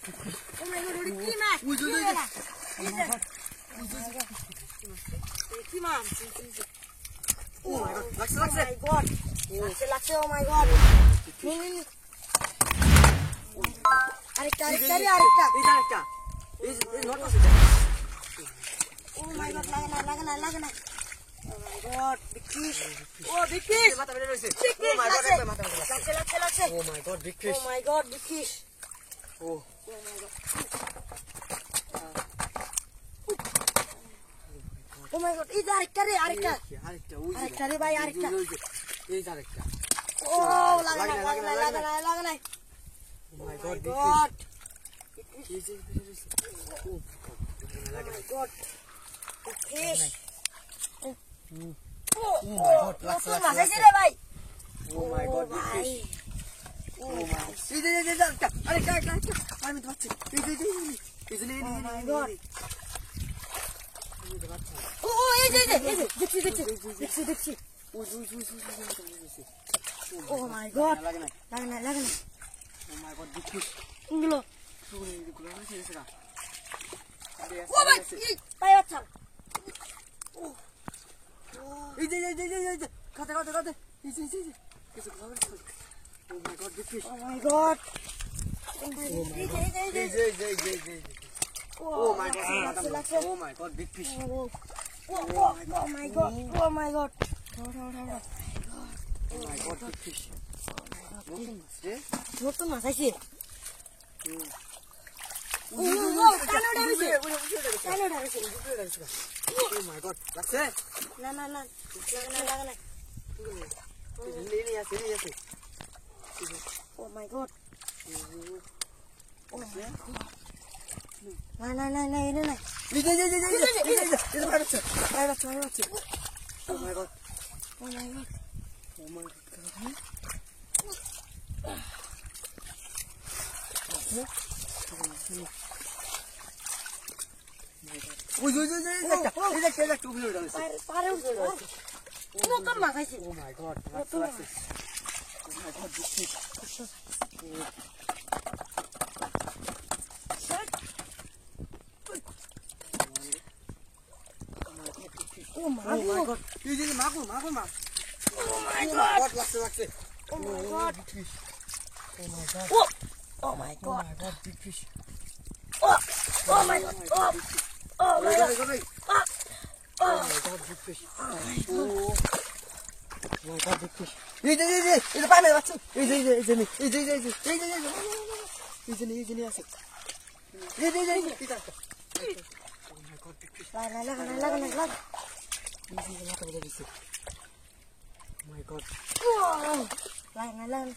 Oh my god, কি মাছ? ওই যে কি মাছ? Oh my god, লাগছে Oh my god. লাগছে oh my god. আরেকটা এই যে আরেকটা এই নট আছে Oh my god, লাগে না. Oh my god, big fish. Oh, big fish. মাথা বের হইছে Oh my god, মাথা বের হইছে লাগছে. Oh my god, big fish. Oh my god, big fish. Oh Oh my god. Oh my god, এই যে আরেকটা রে আরেকটা রে ভাই আরেকটা. এই যে আরেকটা Oh, লাগে না. Oh my god, big God. fish. এই যে Oh my god. Big fish. Oh my god, লাগছে মাছ আছে রে ভাই. Oh my god, big fish. Oh my. এই যে আরেকটা আমি তো পাচ্ছি এই যে Oh my god. Oh, এই যে দেখছি. Oh my god. লাগে না Oh my god, big fish. গুলো. গুলো হয়েছে না Oh my ভাই আচ্ছা. এই যে খাতে এই যে কিছু খাবে Oh my god, big fish. Oh my god. এই যে Oh my god, লাগছে. Oh my god, big fish. Oh my god. Oh my god, big fish. নতুন মাছ আছে. Oh my god, লাগছে না লাগে না. নিয়ে আছে Oh my god. Oh my god. না. এই যে পারছে Oh my god, Oh my god. Oh my god. ওই একটা উঠে উঠে পারে উঠছে. নতুন মাছ আছে. Oh my god, নতুন লাগছে Oh my god, big fish. Oh my god. এই যে মাগুর মাছ Oh my Oh god. my god, লাগছে Oh my god. big fish. Oh my god, Oh my oh god. my god, big fish. Oh my god. Oh my god. Oh my god, big fish. Oh my god, big fish. এই যে পানি আছে এই যে আছে Oh my god, big fish. Lag. Oh my god. Lag.